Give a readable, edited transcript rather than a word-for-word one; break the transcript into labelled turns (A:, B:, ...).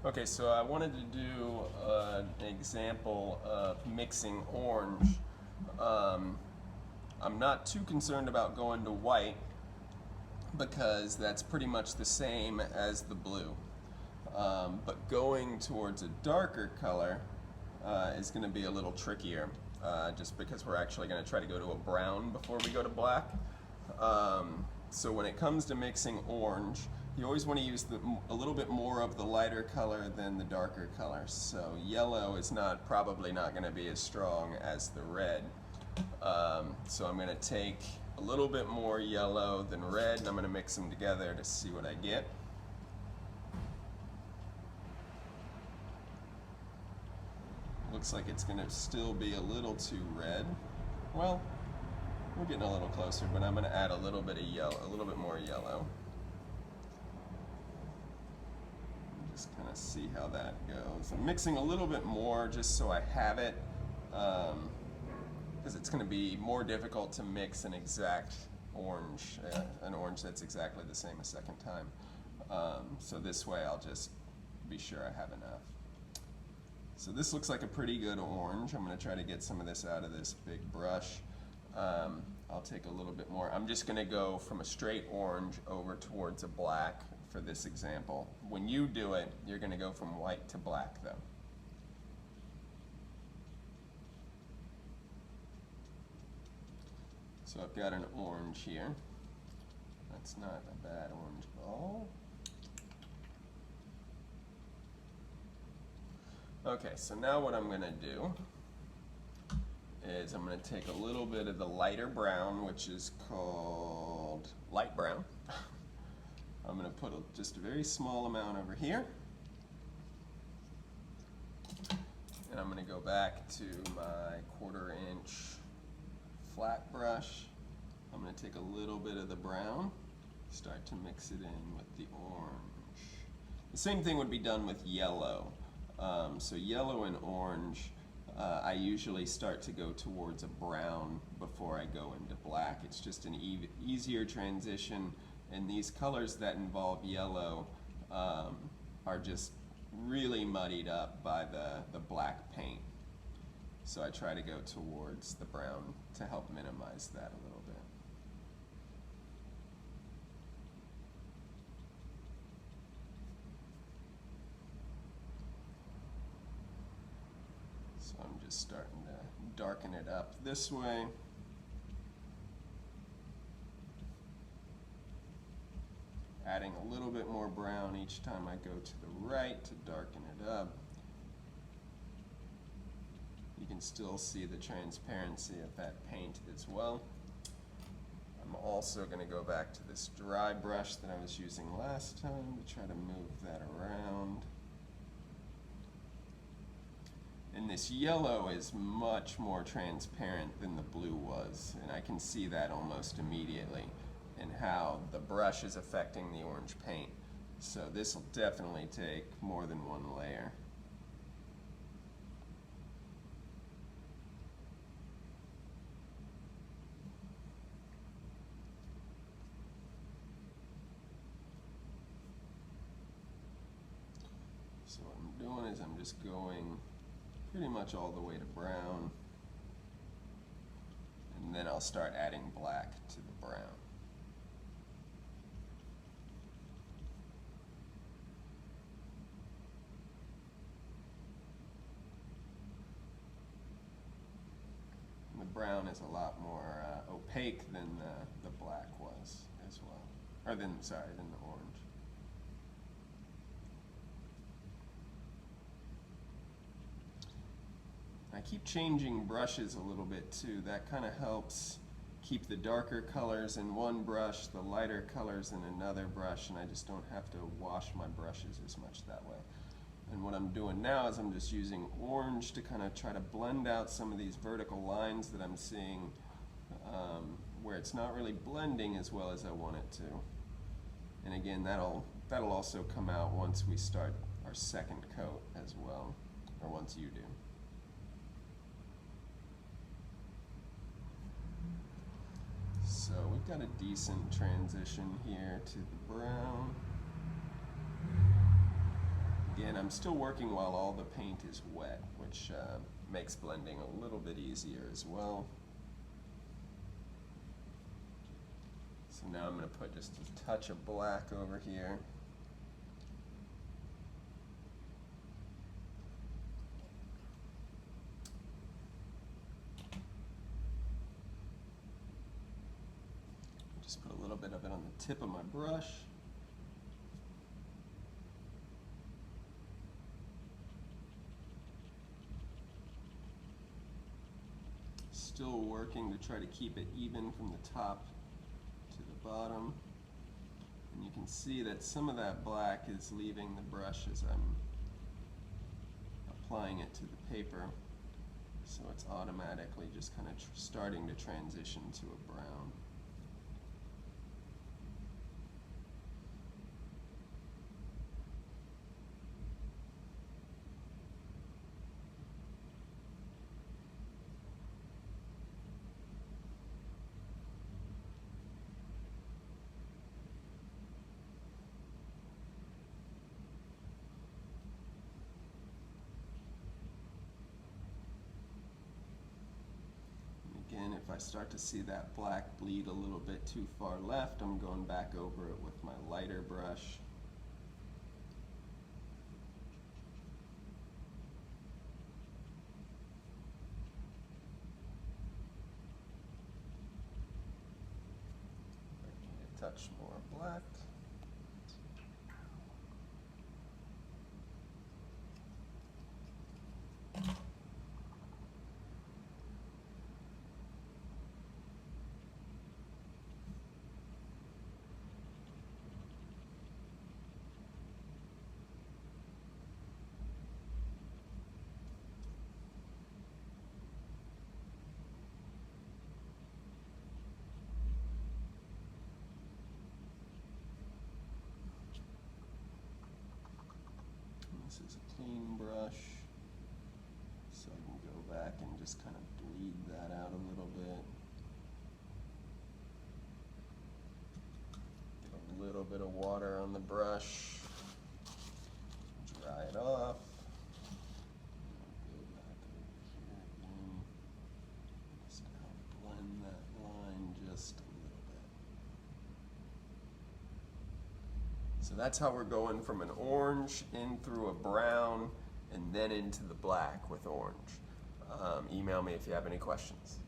A: Okay, so I wanted to do an example of mixing orange. Um, I'm not too concerned about going to white because that's pretty much the same as the blue. But going towards a darker color is going to be a little trickier just because we're actually going to try to go to a brown before we go to black. So when it comes to mixing orange, you always want to use a little bit more of the lighter color than the darker color. So yellow is probably not going to be as strong as the red. So I'm going to take a little bit more yellow than red, and I'm going to mix them together to see what I get. Looks like it's going to still be a little too red. Well, we're getting a little closer, but I'm going to add a little bit of yellow, a little bit more yellow. Just kind of see how that goes. I'm mixing a little bit more just so I have it, because it's going to be more difficult to mix an exact orange, an orange that's exactly the same a second time. So this way I'll just be sure I have enough. So this looks like a pretty good orange. I'm going to try to get some of this out of this big brush. I'll take a little bit more. I'm just going to go from a straight orange over towards a black for this example. When you do it, you're going to go from white to black though. So I've got an orange here. That's not a bad orange ball. Okay, so now what I'm going to do is I'm going to take a little bit of the lighter brown, which is called light brown. I'm going to put just a very small amount over here. And I'm going to go back to my 1/4 inch flat brush. I'm going to take a little bit of the brown, start to mix it in with the orange. The same thing would be done with yellow. So yellow and orange, I usually start to go towards a brown before I go into black. It's just an easier transition, and these colors that involve yellow are just really muddied up by the black paint. So I try to go towards the brown to help minimize that a little bit. So I'm just starting to darken it up this way. Adding a little bit more brown each time I go to the right to darken it up. You can still see the transparency of that paint as well. I'm also going to go back to this dry brush that I was using last time to try to move that around. And this yellow is much more transparent than the blue was, and I can see that almost immediately in how the brush is affecting the orange paint. So this will definitely take more than one layer. So what I'm doing is I'm just going pretty much all the way to brown, and then I'll start adding black to the brown. And the brown is a lot more opaque than the black was as well, or than the orange. I keep changing brushes a little bit too. That kind of helps keep the darker colors in one brush, the lighter colors in another brush, and I just don't have to wash my brushes as much that way. And what I'm doing now is I'm just using orange to kind of try to blend out some of these vertical lines that I'm seeing where it's not really blending as well as I want it to. And again, that'll also come out once we start our second coat as well, or once you do. So we've got a decent transition here to the brown. Again, I'm still working while all the paint is wet, which makes blending a little bit easier as well. So now I'm going to put just a touch of black over here. Just put a little bit of it on the tip of my brush. Still working to try to keep it even from the top to the bottom. And you can see that some of that black is leaving the brush as I'm applying it to the paper. So it's automatically just kind of starting to transition to a brown. Again, if I start to see that black bleed a little bit too far left, I'm going back over it with my lighter brush. A touch more black. This is a clean brush, so I can go back and just kind of bleed that out a little bit. Get a little bit of water on the brush, dry it off. Go back over here again, just kind of blend that line just a little bit. So that's how we're going from an orange in through a brown and then into the black with orange. Email me if you have any questions.